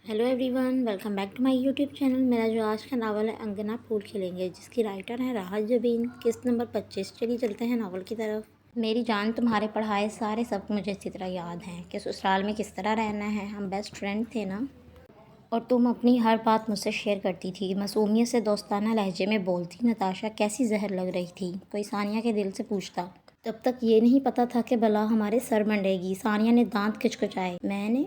Hello everyone, welcome back to my YouTube channel. मेरा जो आज का नावल है अंगना फूल खिलेंगे, जिसकी राइटर है राहत जबीन। किस्त नंबर 25। चलिए चलते हैं नावल की तरफ। मेरी जान, तुम्हारे पढ़ाए सारे सब मुझे अच्छी तरह याद हैं कि ससुराल में किस तरह रहना है। हम बेस्ट फ्रेंड थे ना, और तुम अपनी हर बात मुझसे शेयर करती थी। मासूमियत से दोस्ताना लहजे में बोलती। नताशा कैसी जहर लग रही थी, कोई सानिया के दिल से पूछता। तब तक ये नहीं पता था कि बला हमारे सर मंडेगी। सानिया ने दांत खिचखिचाए। मैंने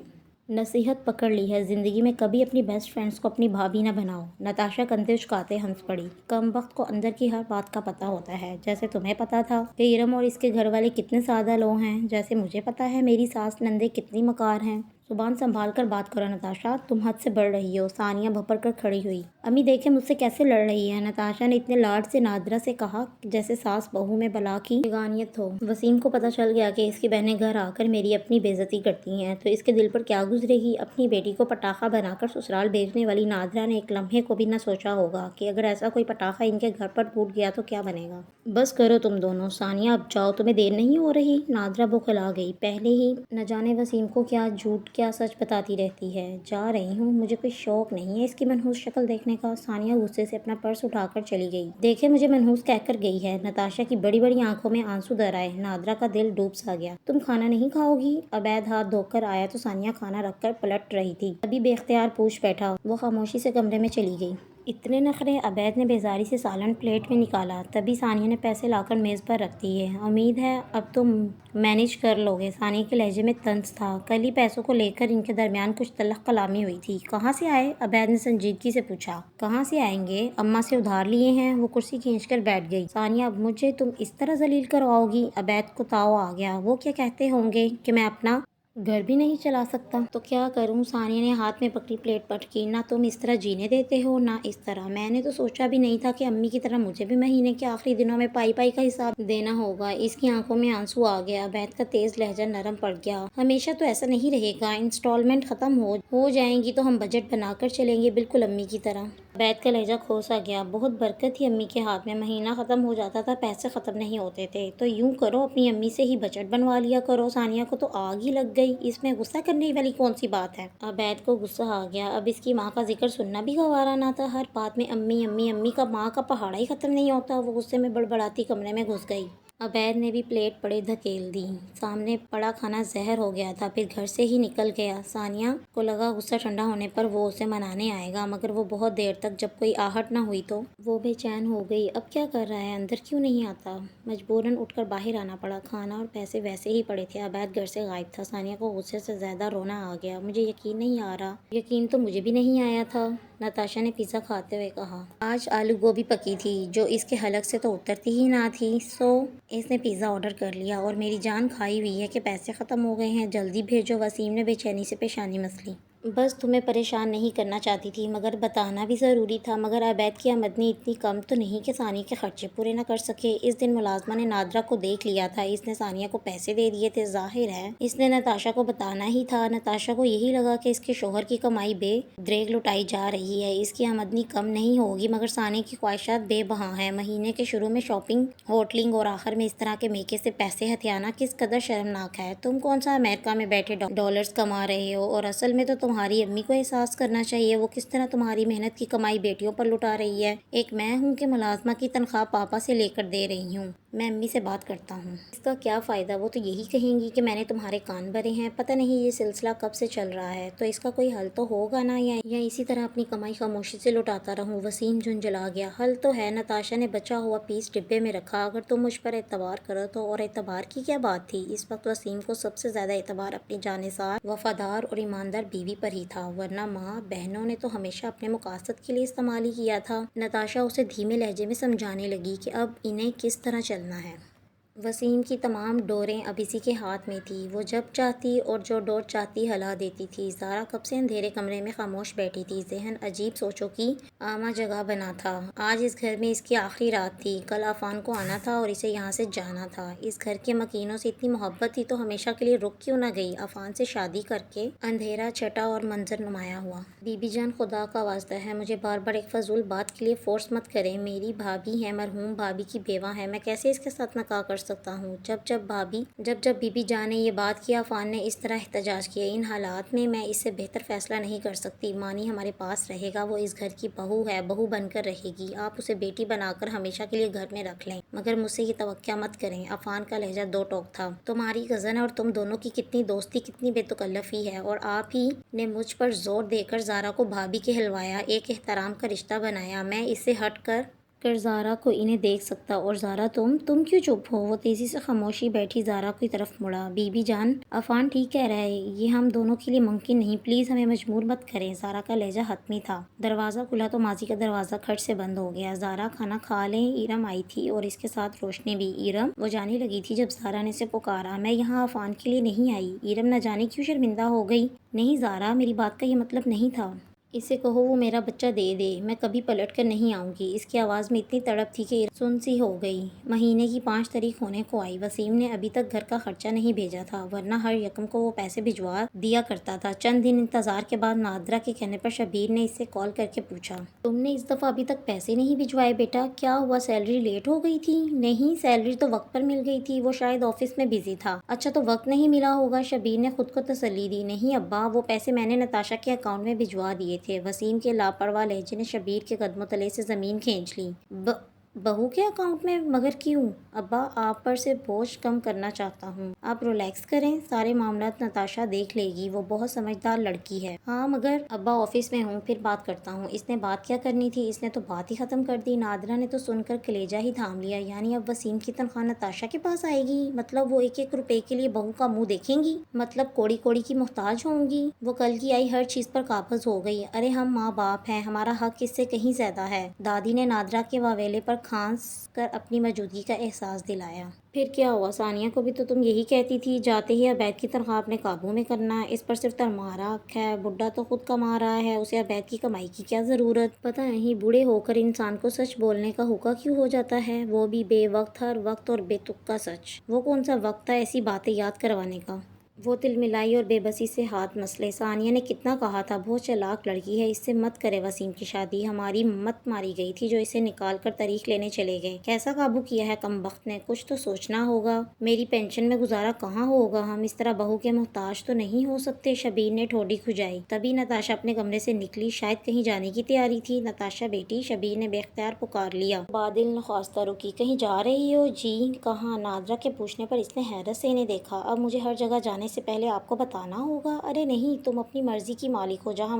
नसीहत पकड़ ली है, ज़िंदगी में कभी अपनी बेस्ट फ्रेंड्स को अपनी भाभी ना बनाओ। नताशा कंधे उचकाते हंस पड़ी। कम वक्त को अंदर की हर बात का पता होता है। जैसे तुम्हें पता था कि इरम और इसके घर वाले कितने सादा लोग हैं, जैसे मुझे पता है मेरी सास नंदे कितनी मकार हैं। जुबान संभाल कर बात करो नताशा, तुम हद से बढ़ रही हो। सानिया भपक कर खड़ी हुई। अम्मी देखे मुझसे कैसे लड़ रही है। नताशा ने इतने लाड से नादरा से कहा जैसे सास बहू में बला की बेगानियत हो। वसीम को पता चल गया कि इसकी बहनें घर आकर मेरी अपनी बेइज्जती करती हैं तो इसके दिल पर क्या गुजरेगी। अपनी बेटी को पटाखा बनाकर ससुराल भेजने वाली नादरा ने एक लम्हे को भी न सोचा होगा कि अगर ऐसा कोई पटाखा इनके घर पर फूट गया तो क्या बनेगा। बस करो तुम दोनों। सानिया अब जाओ, तुम्हें देर नहीं हो रही। नादरा बौखला गई। पहले ही न जाने वसीम को क्या झूठ क्या सच बताती रहती है। जा रही हूँ, मुझे कोई शौक नहीं है इसकी मनहूस शक्ल देखने का। सानिया गुस्से से अपना पर्स उठाकर चली गई। देखे मुझे मनहूस कहकर गई है। नताशा की बड़ी बड़ी आंखों में आंसू दर आए। नादरा का दिल डूब सा गया। तुम खाना नहीं खाओगी? अबैद हाथ धोकर आया तो सानिया खाना रखकर पलट रही थी। तभी बेख्तियार पूछ बैठा। वो खामोशी से कमरे में चली गई। इतने नखरे? अबैद ने बेजारी से सालन प्लेट में निकाला। तभी सानिया ने पैसे लाकर मेज़ पर रख दिए। उम्मीद है अब तुम मैनेज कर लोगे। सानिया के लहजे में तंज था। कल ही पैसों को लेकर इनके दरमियान कुछ तलख कलामी हुई थी। कहाँ से आए? अबैद ने संजीदगी से पूछा। कहाँ से आएंगे, अम्मा से उधार लिए हैं। वो कुर्सी खींचकर बैठ गई। सानिया, अब मुझे तुम इस तरह जलील करवाओगी? अबैद को ताव आ गया। वो क्या कहते होंगे कि मैं अपना घर भी नहीं चला सकता? तो क्या करूं? सानिया ने हाथ में पकड़ी प्लेट पटकी। ना तुम इस तरह जीने देते हो ना इस तरह। मैंने तो सोचा भी नहीं था कि अम्मी की तरह मुझे भी महीने के आखिरी दिनों में पाई पाई का हिसाब देना होगा। इसकी आंखों में आंसू आ गया। बैत का तेज लहजा नरम पड़ गया। हमेशा तो ऐसा नहीं रहेगा। इंस्टॉलमेंट खत्म हो जाएंगी तो हम बजट बनाकर चलेंगे, बिल्कुल अम्मी की तरह। बैत का लहजा खोसा गया। बहुत बरकत थी अम्मी के हाथ में। महीना खत्म हो जाता था, पैसे खत्म नहीं होते थे। तो यूं करो, अपनी अम्मी से ही बजट बनवा लिया करो। सानिया को तो आग ही लग गई। इसमें गुस्सा करने वाली कौन सी बात है? अबैद को गुस्सा आ गया। अब इसकी माँ का जिक्र सुनना भी गवारा ना था। हर बात में अम्मी अम्मी अम्मी का माँ का पहाड़ा ही खत्म नहीं होता। वो गुस्से में बड़बड़ाती कमरे में घुस गई। अबैद ने भी प्लेट पड़े धकेल दी। सामने पड़ा खाना जहर हो गया था। फिर घर से ही निकल गया। सानिया को लगा गुस्सा ठंडा होने पर वो उसे मनाने आएगा, मगर वो बहुत देर तक जब कोई आहट ना हुई तो वो बेचैन हो गई। अब क्या कर रहा है, अंदर क्यों नहीं आता? मजबूरन उठकर बाहर आना पड़ा। खाना और पैसे वैसे ही पड़े थे। अबैद घर से गायब था। सानिया को गुस्से से ज्यादा रोना आ गया। मुझे यकीन नहीं आ रहा। यकीन तो मुझे भी नहीं आया था, नताशा ने पिज़्ज़ा खाते हुए कहा। आज आलू गोभी पकी थी जो इसके हलक से तो उतरती ही ना थी। सो इसने पिज़्ज़ा ऑर्डर कर लिया। और मेरी जान खाई हुई है कि पैसे ख़त्म हो गए हैं, जल्दी भेजो। वसीम ने बेचैनी से पेशानी मसली। बस तुम्हें परेशान नहीं करना चाहती थी, मगर बताना भी ज़रूरी था। मगर अबैद की आमदनी इतनी कम तो नहीं कि सानिया के खर्चे पूरे ना कर सके। इस दिन मुलाजमा ने नादरा को देख लिया था। इसने सानिया को पैसे दे दिए थे। जाहिर है इसने नताशा को बताना ही था। नताशा को यही लगा कि इसके शोहर की कमाई बेदरेग लुटाई जा रही है। इसकी आमदनी कम नहीं होगी, मगर सानिया की ख्वाहिशात बेबहा हैं। महीने के शुरू में शॉपिंग, होटलिंग और आखिर में इस तरह के मेके से पैसे हथियाना किस कदर शर्मनाक है। तुम कौन सा अमेरिका में बैठे डॉलर्स कमा रहे हो, और असल में तो तुम्हारी अम्मी को एहसास करना चाहिए वो किस तरह तुम्हारी मेहनत की कमाई बेटियों पर लुटा रही है। एक मैं हूँ कि मुलाजमा की तनख्वाह पापा से लेकर दे रही हूँ। मैं अम्मी से बात करता हूँ। इसका क्या फ़ायदा? वो तो यही कहेंगी कि मैंने तुम्हारे कान भरे हैं। पता नहीं ये सिलसिला कब से चल रहा है, तो इसका कोई हल तो होगा ना, या इसी तरह अपनी कमाई खामोशी से लुटाता रहूँ। वसीम झुंझला गया। हल तो है। नताशा ने बचा हुआ पीस डिब्बे में रखा। अगर तुम मुझ पर एतबार करो तो। और एतबार की क्या बात थी? इस वक्त वसीम को सबसे ज़्यादा एतबार अपनी जानिसार, वफादार और ईमानदार बीवी पर ही था, वरना माँ बहनों ने तो हमेशा अपने मुकासद के लिए इस्तेमाल ही किया था। नताशा उसे धीमे लहजे में समझाने लगी कि अब इन्हें किस तरह चलना है। वसीम की तमाम डोरें अब इसी के हाथ में थी। वो जब चाहती और जो डोर चाहती हिला देती थी। ज़ारा कब से अंधेरे कमरे में खामोश बैठी थी। जहन अजीब सोचों की आमा जगह बना था। आज इस घर में इसकी आखिरी रात थी। कल आफान को आना था और इसे यहाँ से जाना था। इस घर के मकीनों से इतनी मोहब्बत थी तो हमेशा के लिए रुक क्यों ना गई? आफान से शादी करके अंधेरा छटा और मंजर नुमाया हुआ। बीबी जान, खुदा का वास्ता है, मुझे बार बार एक फजूल बात के लिए फोर्स मत करें। मेरी भाभी है, मरहूम भाभी की बेवा है। मैं कैसे इसके साथ नकाह कर سکتا ہوں۔ جب جب بی بی جان نے یہ بات کی عفان نے اس طرح احتجاج کیا، ان حالات میں اس سے بہتر فیصلہ نہیں کر سکتی۔ مانی ہمارے پاس رہے گا، وہ اس گھر کی بہو ہے، بہو بن کر رہے گی، آپ اسے بیٹی بنا کر ہمیشہ کے لیے گھر میں رکھ لیں، مگر مجھ سے یہ توقع مت کریں۔ عفان کا لہجہ دو ٹوک تھا۔ تمہاری کزن اور تم دونوں کی کتنی دوستی، کتنی بے تکلفی ہے، اور آپ ہی نے مجھ پر زور دے کر زارا کو بھابھی کہلوایا، ایک احترام کا رشتہ بنایا۔ میں اس سے ہٹ کر زارا کو انہیں دیکھ سکتا، اور زارا تم کیوں چپ ہو؟ وہ تیزی سے خاموشی بیٹھی زارا کی طرف مڑا۔ بی بی جان، عفان ٹھیک کہہ رہا ہے، یہ ہم دونوں کے لیے ممکن نہیں، پلیز ہمیں مجبور مت کریں۔ زارا کا لہجہ حتمی تھا۔ دروازہ کھلا تو ماضی کا دروازہ کھٹ سے بند ہو گیا۔ زارا کھانا کھا لیں، ایرم آئی تھی اور اس کے ساتھ روشنی بھی۔ ایرم، وہ جانے لگی تھی جب زارا نے اسے پکارا۔ میں یہاں عفان کے لیے نہیں آئی۔ ایرم نہ جانے کیوں شرمندہ ہو گئی۔ نہیں زارا، میری بات کا یہ مطلب نہیں تھا۔ اسے کہو وہ میرا بچہ دے دے، میں کبھی پلٹ کر نہیں آؤں گی۔ اس کی آواز میں اتنی تڑپ تھی کہ ایرم سن سی ہو گئی۔ مہینے کی 5 تاریخ ہونے کو آئی۔ وسیم نے ابھی تک گھر کا خرچہ نہیں بھیجا تھا، ورنہ ہر یکم کو وہ پیسے بھجوا دیا کرتا تھا۔ چند دن انتظار کے بعد نادرا کے کہنے پر شبیر نے اس سے کال کر کے پوچھا، تم نے اس دفعہ ابھی تک پیسے نہیں بھجوائے بیٹا؟ کیا ہوا، سیلری لیٹ ہو گئی تھی؟ نہیں، سیلری تو وقت پر مل گئی تھی، وہ شاید آفس میں بزی تھا۔ اچھا تو وقت نہیں ملا ہوگا، شبیر نے خود کو تسلی دی۔ نہیں ابا، وہ پیسے میں نے نتاشا کے اکاؤنٹ میں بھجوا دیے تھے۔ وسیم کے لاپرواہ لہجے نے شبیر کے قدموں تلے سے زمین کھینچ لی۔ بہو کے اکاؤنٹ میں؟ مگر کیوں؟ ابا، آپ پر سے بوجھ کم کرنا چاہتا ہوں، آپ ریلیکس کریں، سارے معاملات نتاشا دیکھ لے گی، وہ بہت سمجھدار لڑکی ہے۔ ہاں مگر ابا آفس میں ہوں، پھر بات کرتا ہوں۔ اس نے بات کیا کرنی تھی، اس نے تو بات ہی ختم کر دی۔ نادرا نے تو سن کر کلیجہ ہی تھام لیا۔ یعنی اب وسیم کی تنخواہ نتاشا کے پاس آئے گی؟ مطلب وہ 1-1 روپے کے لیے بہو کا منہ دیکھیں گی؟ مطلب کوڑی کوڑی کی محتاج ہوں گی؟ وہ کل کی آئی ہر چیز پر قابض ہو گئی۔ ارے ہم ماں باپ ہیں، ہمارا حق اس سے کہیں زیادہ ہے۔ دادی نے نادرا کے واویلے پر کھانس کر اپنی موجودگی کا احساس دلایا۔ پھر کیا ہوا؟ ثانیہ کو بھی تو تم یہی کہتی تھی، جاتے ہی عبید کی تنخواہ اپنے قابو میں کرنا، اس پر صرف تمہارا حق ہے، بڈھا تو خود کما رہا ہے، اسے عبید کی کمائی کی کیا ضرورت؟ پتہ نہیں بوڑھے ہو کر انسان کو سچ بولنے کا ہوکا کیوں ہو جاتا ہے، وہ بھی بے وقت، ہر وقت اور بے تک کا سچ۔ وہ کون سا وقت تھا ایسی باتیں یاد کروانے کا؟ وہ تلملائی اور بے بسی سے ہاتھ مسلے۔ ثانیہ نے کتنا کہا تھا، بہت چالاک لڑکی ہے، اس سے مت کرے وسیم کی شادی، ہماری مت ماری گئی تھی جو اسے نکال کر تاریخ لینے چلے گئے۔ کیسا قابو کیا ہے کمبخت نے، کچھ تو سوچنا ہوگا۔ میری پینشن میں گزارا کہاں ہوگا، ہم اس طرح بہو کے محتاج تو نہیں ہو سکتے۔ شبیر نے ٹھوڑی کھجائی۔ تبھی نتاشا اپنے کمرے سے نکلی، شاید کہیں جانے کی تیاری تھی۔ نتاشا بیٹی، شبیر نے بے اختیار پکار لیا۔ بادل نخواستہ رکی۔ کہیں جا رہی ہو؟ جی۔ کہاں؟ نادرا کے پوچھنے پر اس نے حیرت سے انہیں دیکھا۔ اب مجھے ہر جگہ جانے سے پہلے آپ کو بتانا ہوگا؟ ارے نہیں، تم اپنی مرضی کی مالک ہو، جہاں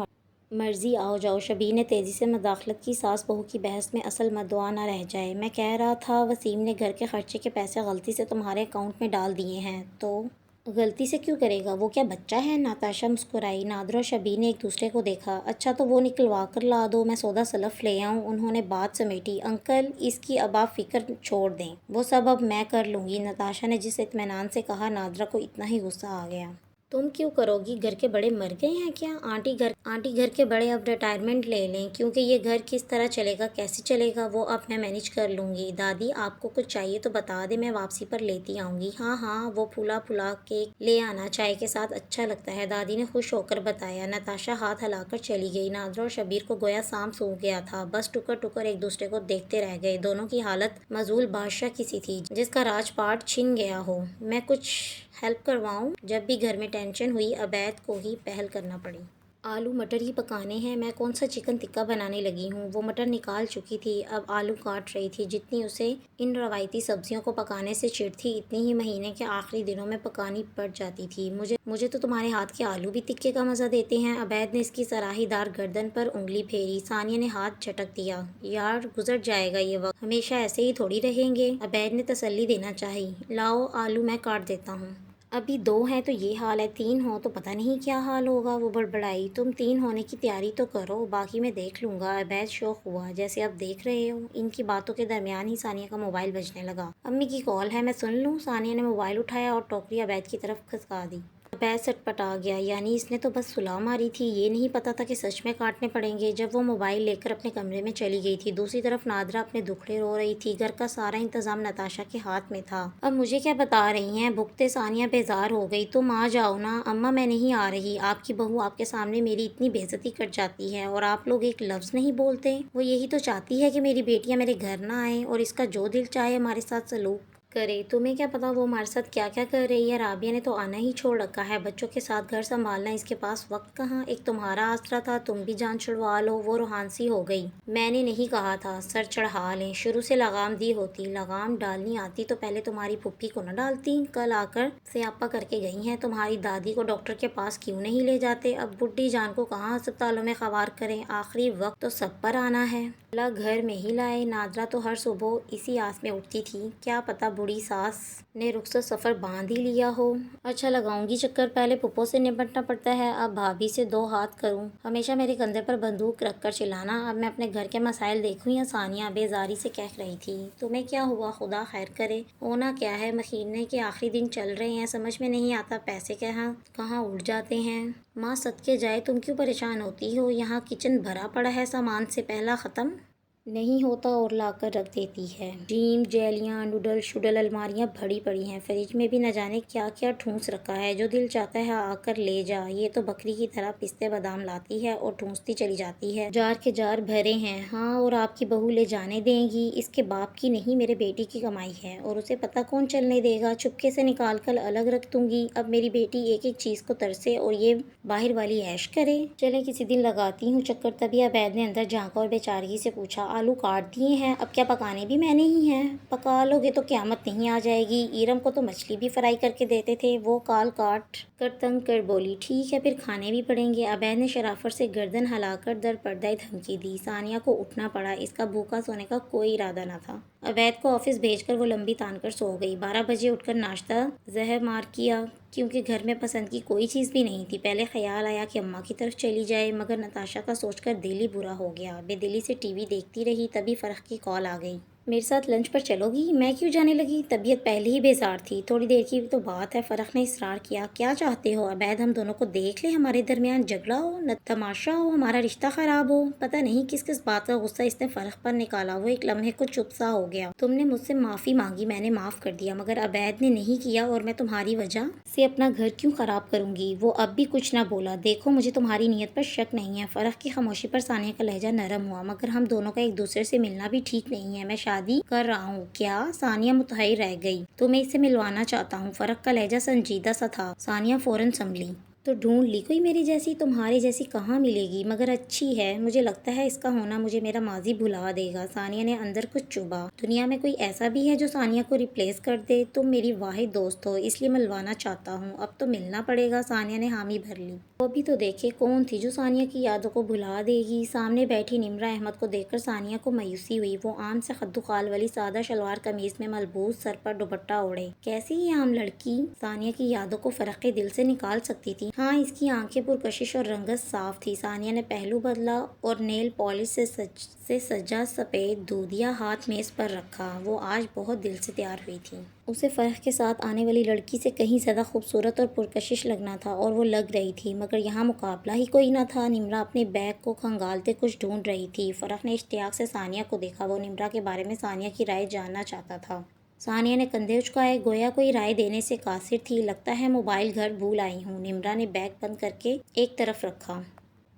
مرضی آؤ جاؤ۔ شبیر نے تیزی سے مداخلت کی، ساس بہو کی بحث میں اصل مدعا نہ رہ جائے۔ میں کہہ رہا تھا وسیم نے گھر کے خرچے کے پیسے غلطی سے تمہارے اکاؤنٹ میں ڈال دیے ہیں تو؟ غلطی سے کیوں کرے گا، وہ کیا بچہ ہے؟ نتاشا مسکرائی۔ نادرا اور شبیر نے ایک دوسرے کو دیکھا۔ اچھا تو وہ نکلوا کر لا دو، میں سودا سلف لے آؤں۔ انہوں نے بات سمیٹی۔ انکل، اس کی اب آپ فکر چھوڑ دیں، وہ سب اب میں کر لوں گی، نتاشا نے جس اطمینان سے کہا نادرا کو اتنا ہی غصہ آ گیا۔ تم کیوں کرو گی؟ گھر کے بڑے مر گئے ہیں کیا؟ آنٹی گھر کے بڑے اب ریٹائرمنٹ لے لیں، کیونکہ یہ گھر کس طرح چلے گا، کیسے چلے گا، وہ اب میں مینیج کر لوں گی۔ دادی آپ کو کچھ چاہیے تو بتا دیں، میں واپسی پر لیتی آؤں گی۔ ہاں ہاں، وہ پھولا کیک لے آنا، چائے کے ساتھ اچھا لگتا ہے، دادی نے خوش ہو کر بتایا۔ نتاشا ہاتھ ہلا کر چلی گئی۔ نادرا اور شبیر کو گویا سانپ سونگھ گیا تھا، بس ٹکر ٹکر ایک دوسرے کو دیکھتے رہ گئے۔ دونوں کی حالت معزول بادشاہ کسی تھی جس کا راج پاٹ چھن گیا ہو۔ میں کچھ ہیلپ کرواؤں؟ جب بھی گھر میں ٹینشن ہوئی عبید کو ہی پہل کرنا پڑی۔ آلو مٹر ہی پکانے ہیں، میں کون سا چکن ٹکا بنانے لگی ہوں۔ وہ مٹر نکال چکی تھی، اب آلو کاٹ رہی تھی۔ جتنی اسے ان روایتی سبزیوں کو پکانے سے چڑ تھی، اتنی ہی مہینے کے آخری دنوں میں پکانی پڑ جاتی تھی۔ مجھے تو تمہارے ہاتھ کے آلو بھی تکے کا مزہ دیتے ہیں۔ عبید نے اس کی سراہی دار گردن پر انگلی پھیری۔ ثانیہ نے ہاتھ جھٹک دیا۔ یار گزر جائے گا یہ وقت، ہمیشہ ایسے ہی تھوڑی رہیں گے، عبید نے تسلی دینا چاہی۔ لاؤ آلو میں کاٹ دیتا ہوں۔ ابھی 2 ہیں تو یہ حال ہے، 3 ہوں تو پتہ نہیں کیا حال ہوگا، وہ بڑبڑائی۔ تم 3 ہونے کی تیاری تو کرو، باقی میں دیکھ لوں گا۔ عبید شوق ہوا۔ جیسے اب دیکھ رہے ہو۔ ان کی باتوں کے درمیان ہی ثانیہ کا موبائل بجنے لگا۔ امی کی کال ہے، میں سن لوں؟ ثانیہ نے موبائل اٹھایا اور ٹوکری عبید کی طرف کھسکا دی۔ عبید سٹپٹا گیا۔ یعنی اس نے تو بس صلاح ماری تھی، یہ نہیں پتا تھا کہ سچ میں کاٹنے پڑیں گے۔ جب وہ موبائل لے کر اپنے کمرے میں چلی گئی تھی، دوسری طرف نادرا اپنے دکھڑے رو رہی تھی۔ گھر کا سارا انتظام نتاشا کے ہاتھ میں تھا۔ اب مجھے کیا بتا رہی ہیں بھگتے؟ ثانیہ بیزار ہو گئی۔ تم آ جاؤ نا۔ اماں میں نہیں آ رہی، آپ کی بہو آپ کے سامنے میری اتنی بے عزتی کر جاتی ہے اور آپ لوگ ایک لفظ نہیں بولتے۔ وہ یہی تو چاہتی ہے کہ میری بیٹیاں میرے گھر نہ آئیں اور اس کا جو دل چاہے ہمارے ساتھ سلوک करे। तुम्हें क्या पता वो हमारे साथ क्या क्या कर रही है। राबिया ने तो आना ही छोड़ रखा है, बच्चों के साथ घर संभालना, इसके पास वक्त कहाँ। एक तुम्हारा आसरा था, तुम भी जान छुड़वा लो। वो रूहानसी हो गई। मैंने नहीं कहा था सर चढ़ा लें, शुरू से लगाम दी होती। लगाम डालनी आती तो पहले तुम्हारी फुप्पी को न डालती। कल आकर स्यापा करके गई हैं। तुम्हारी दादी को डॉक्टर के पास क्यों नहीं ले जाते। अब बुढ़ी जान को कहाँ अस्पतालों में खवार करें। आखिरी वक्त तो सब पर आना है। अल्लाह घर में ही लाए। नादरा तो हर सुबह इसी आस में उठती थी, क्या पता बूढ़ी सास ने रुखसत सफ़र बांध ही लिया हो। अच्छा लगाऊंगी चक्कर, पहले पुप्पो से निपटना पड़ता है, अब भाभी से दो हाथ करूं। हमेशा मेरे कंधे पर बंदूक रखकर चिल्लाना। अब मैं अपने घर के मसाइल देखूं या सानिया बेजारी से कह रही थी। तुम्हें क्या हुआ, खुदा खैर करे। होना क्या है, महीने के आखिरी दिन चल रहे हैं, समझ में नहीं आता पैसे कहाँ कहाँ उड़ जाते हैं। माँ सदके जाए, तुम क्यों परेशान होती हो। यहाँ किचन भरा पड़ा है सामान से, पहला ख़त्म नहीं होता और लाकर रख देती है। ड्रीम जेलियाँ नूडल शुडल अलमारियाँ भरी पड़ी हैं। फ्रिज में भी न जाने क्या क्या ठूंस रखा है। जो दिल चाहता है आकर ले जा। ये तो बकरी की तरह पिस्ते बादाम लाती है और ठूंसती चली जाती है। जार के जार भरे हैं। हाँ, और आपकी बहू ले जाने देंगी। इसके बाप की नहीं, मेरे बेटी की कमाई है और उसे पता कौन चलने देगा। चुपके से निकाल कर अलग रख दूंगी। अब मेरी बेटी एक एक चीज़ को तरसे और ये बाहर वाली ऐश करे। चले किसी दिन लगाती हूँ चक्कर। तभी अवैध ने अंदर झाँका और बेचारगी से पूछा, आलू काट दिए हैं, अब क्या पकाने भी मैंने ही हैं। पका लोगे तो क़यामत नहीं आ जाएगी। ईरम को तो मछली भी फ्राई करके देते थे, वो काल काट कर तंग कर बोली, ठीक है फिर खाने भी पड़ेंगे। अवैध ने शराफत से गर्दन हिलाकर दर पर्दा धमकी दी। सानिया को उठना पड़ा। इसका भूखा सोने का कोई इरादा न था। अवैध को ऑफिस भेजकर वो लंबी तान कर सो गई। 12 बजे उठकर नाश्ता जहर मार किया, क्योंकि घर में पसंद की कोई चीज़ भी नहीं थी। पहले ख्याल आया कि अम्मा की तरफ चली जाए, मगर नताशा का सोचकर दिल ही बुरा हो गया। बेदिली से टीवी देखती रही, तभी फरह की कॉल आ गई। मेरे साथ लंच पर चलोगी। मैं क्यों जाने लगी, तबीयत पहले ही बेजार थी। थोड़ी देर की तो बात है, फरह ने इसरार किया। क्या चाहते हो अवैध, हम दोनों को देख ले, हमारे दरमियान झगड़ा हो, न तमाशा हो, हमारा रिश्ता खराब हो। पता नहीं किस किस बात का गुस्सा इसने फरह पर निकाला। वो एक लम्हे को चुप सा हो गया। तुमने मुझसे माफ़ी मांगी, मैंने माफ़ कर दिया, मगर अवैध ने नहीं किया और मैं तुम्हारी वजह से अपना घर क्यों ख़राब करूँगी। वो अब भी कुछ ना बोला। देखो मुझे तुम्हारी नीयत पर शक नहीं है। फरह की खामोशी पर सानिया का लहजा नरम हुआ, मगर हम दोनों का एक दूसरे से मिलना भी ठीक नहीं है। मैं शादी कर रहा हूँ। क्या। सानिया मुतहैर रह गई। तो मैं इससे मिलवाना चाहता हूँ। फरह का लहजा संजीदा सा था। सानिया फौरन संभली। तो ढूंढ ली कोई मेरी जैसी। तुम्हारे जैसी कहाँ मिलेगी, मगर अच्छी है। मुझे लगता है इसका होना मुझे मेरा माजी भुला देगा। सानिया ने अंदर कुछ चुभा। दुनिया में कोई ऐसा भी है जो सानिया को रिप्लेस कर दे। तुम मेरी वाहिद दोस्त हो, इसलिए मिलवाना चाहता हूँ। अब तो मिलना पड़ेगा। सानिया ने हामी भर ली। वो भी तो देखे कौन थी जो सानिया की यादों को भुला देगी। सामने बैठी निम्रा अहमद को देखकर सानिया को मायूसी हुई। वो आम से खद्दुखाल वाली सादा शलवार कमीज में मलबूस, सर पर दुपट्टा ओढ़े। कैसी ये आम लड़की सानिया की यादों को फरह के दिल से निकाल सकती थी। हाँ, इसकी आंखें पुरकशिश और रंगत साफ थी। सानिया ने पहलू बदला और नेल पॉलिश से सजा सफ़ेद दूधिया हाथ मेज पर रखा। वो आज बहुत दिल से तैयार हुई थी। उसे फरह के साथ आने वाली लड़की से कहीं ज़्यादा खूबसूरत और पुरकशिश लगना था, और वो लग रही थी, मगर यहाँ मुकाबला ही कोई ना था। निम्रा अपने बैग को खंगालते कुछ ढूंढ रही थी। फरह ने इश्तियाक से सानिया को देखा। वो निम्रा के बारे में सानिया की राय जानना चाहता था। सानिया ने कंधे उचकाए, गोया कोई राय देने से कासिर थी। लगता है मोबाइल घर भूल आई हूँ। निम्रा ने बैग बंद करके एक तरफ रखा।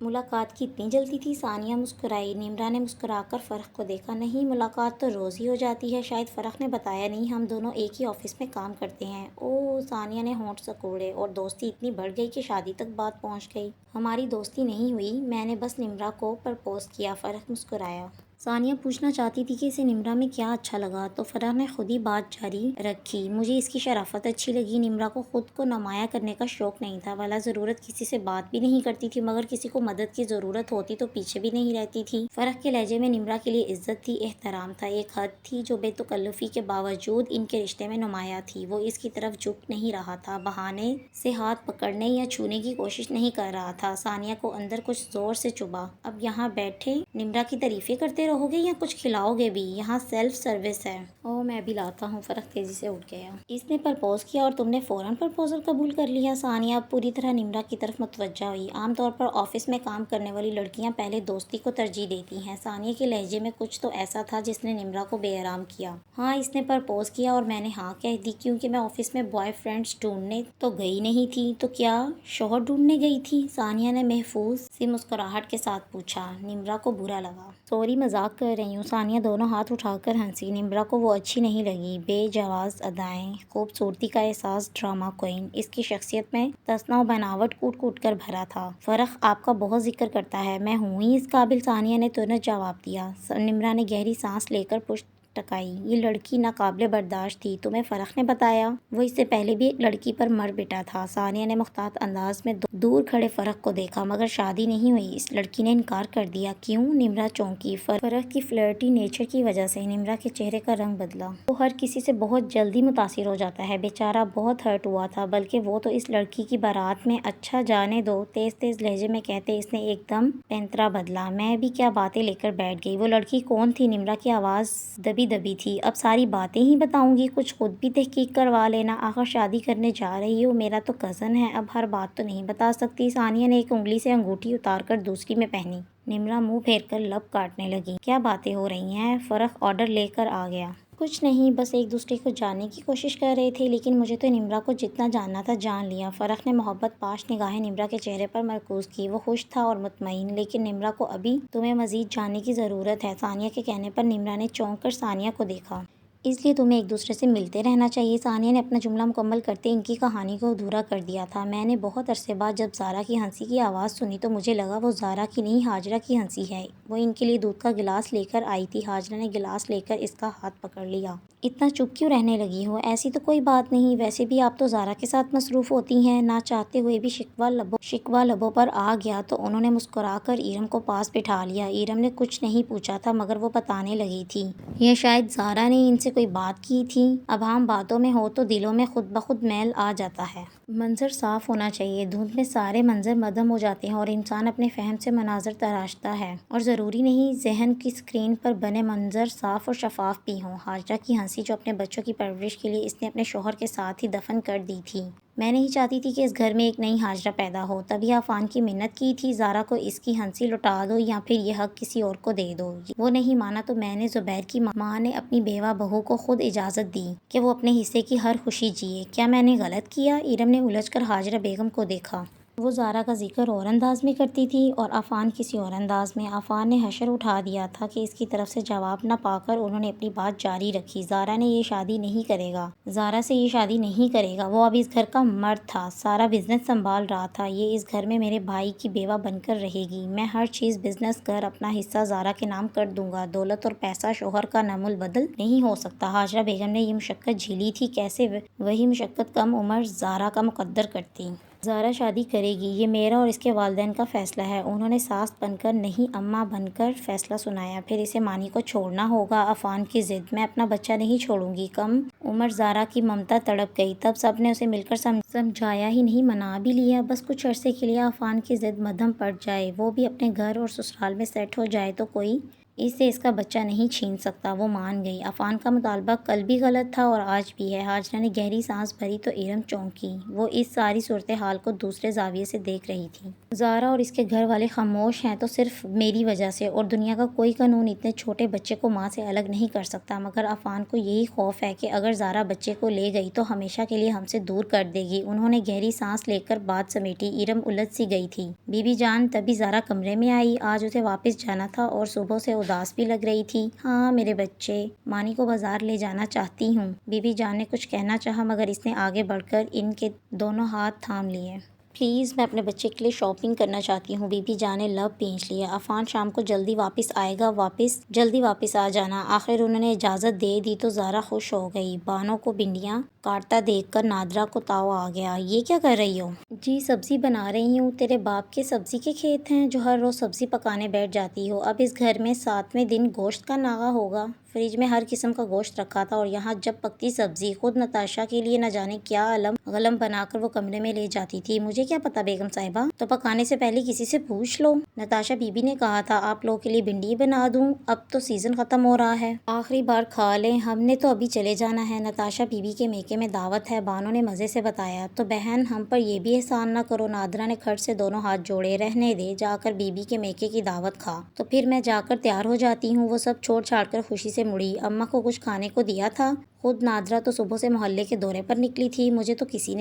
मुलाकात की इतनी जल्दी थी। सानिया मुस्कुराई। निम्रा ने मुस्कुराकर फरह को देखा। नहीं, मुलाकात तो रोज़ ही हो जाती है। शायद फरह ने बताया नहीं, हम दोनों एक ही ऑफिस में काम करते हैं। ओह, सानिया ने होंठ सिकोड़े। और दोस्ती इतनी बढ़ गई कि शादी तक बात पहुंच गई। हमारी दोस्ती नहीं हुई, मैंने बस निम्रा को प्रपोज किया। फरह मुस्कुराया। सानिया पूछना चाहती थी कि इसे निम्रा में क्या अच्छा लगा, तो फरह ने खुद ही बात जारी रखी। मुझे इसकी शराफत अच्छी लगी। निम्रा को खुद को नुमाया करने का शौक नहीं था। वाला ज़रूरत किसी से बात भी नहीं करती थी, मगर किसी को मदद की ज़रूरत होती तो पीछे भी नहीं रहती थी। फरह के लहजे में निम्रा के लिए इज्जत थी, एहतराम था, एक हद थी जो बेतकल्लुफ़ी के बावजूद इनके रिश्ते में नुमाया थी। वो इसकी तरफ झुक नहीं रहा था, बहाने से हाथ पकड़ने या छूने की कोशिश नहीं कर रहा था। सानिया को अंदर कुछ जोर से चुभा। अब यहाँ बैठे निम्रा की तारीफें करते रहोगे या कुछ खिलाओगे भी? यहाँ सेल्फ सर्विस है। ओह, मैं भी लाता हूँ। फरह तेजी से उठ गया। इसने प्रपोज किया और तुमने फौरन प्रपोजल कबूल कर लिया। सानिया पूरी तरह निम्रा की तरफ मुतवज्जा हुई। आमतौर पर ऑफिस में काम करने वाली लड़कियां पहले दोस्ती को तरजीह देती हैं। सानिया के लहजे में कुछ तो ऐसा था जिसने निम्रा को बेआराम किया। हाँ, इसने प्रपोज किया और मैंने हाँ कह दी, क्योंकि मैं ऑफिस में बॉयफ्रेंड्स ढूंढने तो गई नहीं थी। तो क्या शौहर ढूंढने गई थी? सानिया ने महफूज सी मुस्कुराहट के साथ पूछा। निम्रा को बुरा लगा। सॉरी, मजाक مذاق کر رہی ہوں۔ ثانیہ دونوں ہاتھ اٹھا کر ہنسی۔ نمرا کو وہ اچھی نہیں لگی۔ بے جواز ادائیں، خوبصورتی کا احساس، ڈرامہ کوئن۔ اس کی شخصیت میں تصنع و بناوٹ کوٹ کوٹ کر بھرا تھا۔ فرق آپ کا بہت ذکر کرتا ہے، میں ہوں ہی اس قابل، ثانیہ نے ترنت جواب دیا۔ نمرا نے گہری سانس لے کر پشت ٹکائی۔ یہ لڑکی ناقابل برداشت تھی، تمہیں فرق نے بتایا؟ وہ اس سے پہلے بھی ایک لڑکی پر مر پٹا تھا۔ ثانیہ نے محتاط انداز میں دور کھڑے فرق کو دیکھا۔ مگر شادی نہیں ہوئی، اس لڑکی نے انکار کر دیا۔ کیوں؟ نمرا چونکی۔ فرق کی فلرٹی نیچر کی وجہ سے۔ نمرا کے چہرے کا رنگ بدلا۔ وہ ہر کسی سے بہت جلدی متاثر ہو جاتا ہے، بیچارہ بہت ہرٹ ہوا تھا، بلکہ وہ تو اس لڑکی کی بارات میں۔ اچھا جانے دو، تیز تیز لہجے میں کہتے اس نے ایک دم پینترا بدلا۔ میں بھی کیا باتیں لے کر بیٹھ گئی۔ وہ لڑکی کون تھی؟ نمرا کی آواز دبی دبی تھی۔ اب ساری باتیں ہی بتاؤں گی، کچھ خود بھی تحقیق کروا لینا، آخر شادی کرنے جا رہی ہو، میرا تو کزن ہے، اب ہر بات تو نہیں بتا سکتی۔ ثانیہ نے ایک انگلی سے انگوٹھی اتار کر دوسری میں پہنی۔ نمرا منہ پھیر کر لب کاٹنے لگی۔ کیا باتیں ہو رہی ہیں؟ فرق آرڈر لے کر آ گیا۔ کچھ نہیں، بس ایک دوسرے کو جاننے کی کوشش کر رہے تھے، لیکن مجھے تو نمرا کو جتنا جاننا تھا جان لیا۔ فرق نے محبت پاش نگاہیں نمرا کے چہرے پر مرکوز کی۔ وہ خوش تھا اور مطمئن، لیکن نمرا کو ابھی تمہیں مزید جاننے کی ضرورت ہے۔ ثانیہ کے کہنے پر نمرا نے چونک کر ثانیہ کو دیکھا۔ اس لیے تمہیں ایک دوسرے سے ملتے رہنا چاہیے۔ ثانیہ نے اپنا جملہ مکمل کرتے ان کی کہانی کو ادھورا کر دیا تھا۔ میں نے بہت عرصے بعد جب زارا کی ہنسی کی آواز سنی تو مجھے لگا وہ زارا کی نہیں ہاجرہ کی ہنسی ہے۔ وہ ان کے لیے دودھ کا گلاس لے کر آئی تھی۔ ہاجرہ نے گلاس لے کر اس کا ہاتھ پکڑ لیا۔ اتنا چپ کیوں رہنے لگی ہو؟ ایسی تو کوئی بات نہیں، ویسے بھی آپ تو زارا کے ساتھ مصروف ہوتی ہیں۔ نہ چاہتے ہوئے بھی شکوہ لبوں پر آ گیا تو انہوں نے مسکرا کر ایرم کو پاس بٹھا لیا۔ ایرم نے کچھ نہیں پوچھا تھا، مگر وہ بتانے لگی تھی۔ یہ شاید زارا نے ان سے کوئی بات کی تھی۔ اب عام باتوں میں ہو تو دلوں میں خود بخود میل آ جاتا ہے۔ منظر صاف ہونا چاہیے، دھند میں سارے منظر مدھم ہو جاتے ہیں اور انسان اپنے فہم سے مناظر تراشتا ہے، اور ضروری نہیں ذہن کی اسکرین پر بنے منظر صاف اور شفاف بھی ہوں۔ ہاجرہ کی ہنسی جو اپنے بچوں کی پرورش کے لیے اس نے اپنے شوہر کے ساتھ ہی دفن کر دی تھی۔ میں نہیں چاہتی تھی کہ اس گھر میں ایک نئی ہاجرہ پیدا ہو، تبھی عفان کی منت کی تھی زارا کو اس کی ہنسی لوٹا دو یا پھر یہ حق کسی اور کو دے دو۔ وہ نہیں مانا تو میں نے زبیر کی ماں نے اپنی بیوہ بہو کو خود اجازت دی کہ وہ اپنے حصے کی ہر خوشی جیے۔ کیا میں نے غلط کیا؟ ایرم نے الجھ کر ہاجرہ بیگم کو دیکھا۔ وہ زارا کا ذکر اور انداز میں کرتی تھی اور عفان کسی اور انداز میں۔ عفان نے حشر اٹھا دیا تھا کہ اس کی طرف سے جواب نہ پا کر انہوں نے اپنی بات جاری رکھی۔ زارا نے یہ شادی نہیں کرے گا، زارا سے یہ شادی نہیں کرے گا۔ وہ اب اس گھر کا مرد تھا، سارا بزنس سنبھال رہا تھا۔ یہ اس گھر میں میرے بھائی کی بیوہ بن کر رہے گی۔ میں ہر چیز بزنس کر اپنا حصہ زارا کے نام کر دوں گا۔ دولت اور پیسہ شوہر کا نام البدل نہیں ہو سکتا۔ ہاجرہ بیگم نے یہ مشقت جھیلی تھی، کیسے وہی مشقت کم عمر زارا کا مقدر کرتی۔ زارا شادی کرے گی، یہ میرا اور اس کے والدین کا فیصلہ ہے۔ انہوں نے ساس بن کر نہیں اماں بن کر فیصلہ سنایا۔ پھر اسے مانی کو چھوڑنا ہوگا۔ عفان کی ضد، میں اپنا بچہ نہیں چھوڑوں گی۔ کم عمر زارا کی ممتا تڑپ گئی۔ تب سب نے اسے مل کر سمجھایا ہی نہیں، منا بھی لیا۔ بس کچھ عرصے کے لیے عفان کی ضد مدھم پڑ جائے، وہ بھی اپنے گھر اور سسرال میں سیٹ ہو جائے تو کوئی اس سے اس کا بچہ نہیں چھین سکتا۔ وہ مان گئی۔ عفان کا مطالبہ کل بھی غلط تھا اور آج بھی ہے۔ ہاجرہ نے گہری سانس بھری تو ایرم چونکی۔ وہ اس ساری صورتحال کو دوسرے زاویے سے دیکھ رہی تھی۔ زارا اور اس کے گھر والے خاموش ہیں تو صرف میری وجہ سے، اور دنیا کا کوئی قانون اتنے چھوٹے بچے کو ماں سے الگ نہیں کر سکتا۔ مگر عفان کو یہی خوف ہے کہ اگر زارا بچے کو لے گئی تو ہمیشہ کے لیے ہم سے دور کر دے گی۔ انہوں نے گہری سانس لے کر بات سمیٹی۔ ایرم الجھ سی گئی تھی۔ بی بی جان، تبھی زارا کمرے میں آئی۔ آج اسے واپس جانا تھا اور صبح سے اداس بھی لگ رہی تھی۔ ہاں میرے بچے، مانی کو بازار لے جانا چاہتی ہوں۔ بی بی جان نے کچھ کہنا چاہا مگر اس نے آگے بڑھ کر ان کے دونوں ہاتھ تھام لیے۔ پلیز، میں اپنے بچے کے لیے شاپنگ کرنا چاہتی ہوں۔ بی بی جان نے لب بھینچ لیا۔ عفان شام کو جلدی واپس آئے گا، جلدی واپس آ جانا۔ آخر انہوں نے اجازت دے دی تو زارا خوش ہو گئی۔ بانو کو بھنڈیاں کاٹتا دیکھ کر نادرا کو تاؤ آ گیا۔ یہ کیا کر رہی ہو؟ جی سبزی بنا رہی ہوں۔ تیرے باپ کے سبزی کے کھیت ہیں جو ہر روز سبزی پکانے بیٹھ جاتی ہو؟ اب اس گھر میں 7ویں دن گوشت کا ناغہ ہوگا۔ فریج میں ہر قسم کا گوشت رکھا تھا اور یہاں جب پکتی سبزی خود نتاشا کے لیے نہ جانے کیا غلم بنا کر وہ کمرے میں لے جاتی تھی۔ مجھے کیا پتا بیگم صاحبہ، تو پکانے سے پہلے کسی سے پوچھ لو۔ نتاشا بی بی نے کہا تھا آپ لوگوں کے لیے بھنڈی بنا دوں، اب تو سیزن ختم ہو رہا ہے، آخری بار کھا لیں، ہم نے تو ابھی چلے جانا ہے۔ نتاشا بی بی کے میکے میں دعوت ہے، بانو نے مزے سے بتایا۔ تو بہن ہم پر یہ بھی احسان نہ کرو۔ نادرا نے کھٹ سے دونوں ہاتھ جوڑے۔ رہنے دے، جا کر بی بی کے میکے کی دعوت کھا۔ تو پھر میں جا کر تیار ہو جاتی ہوں۔ وہ سب چھوڑ چھاڑ کر خوشی سے مڑی۔ اماں کو کچھ کھانے کو دیا تھا؟ خود نادرہ تو صبح سے محلے کے دورے پر نکلی تھی، مجھے تو کسی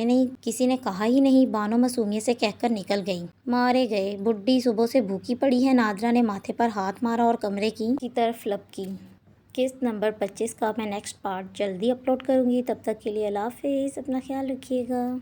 نے کہا ہی نہیں، بانو معصومیت سے کہہ کر نکل گئی۔ مارے گئے، بڈھی صبح سے بھوکی پڑی ہے۔ نادرہ نے ماتھے پر ہاتھ مارا اور کمرے کی طرف لپکی۔ قسط نمبر 25 کا میں نیکسٹ پارٹ جلدی اپلوڈ کروں گی، تب تک کے لیے اللہ حافظ، اپنا خیال رکھیے گا۔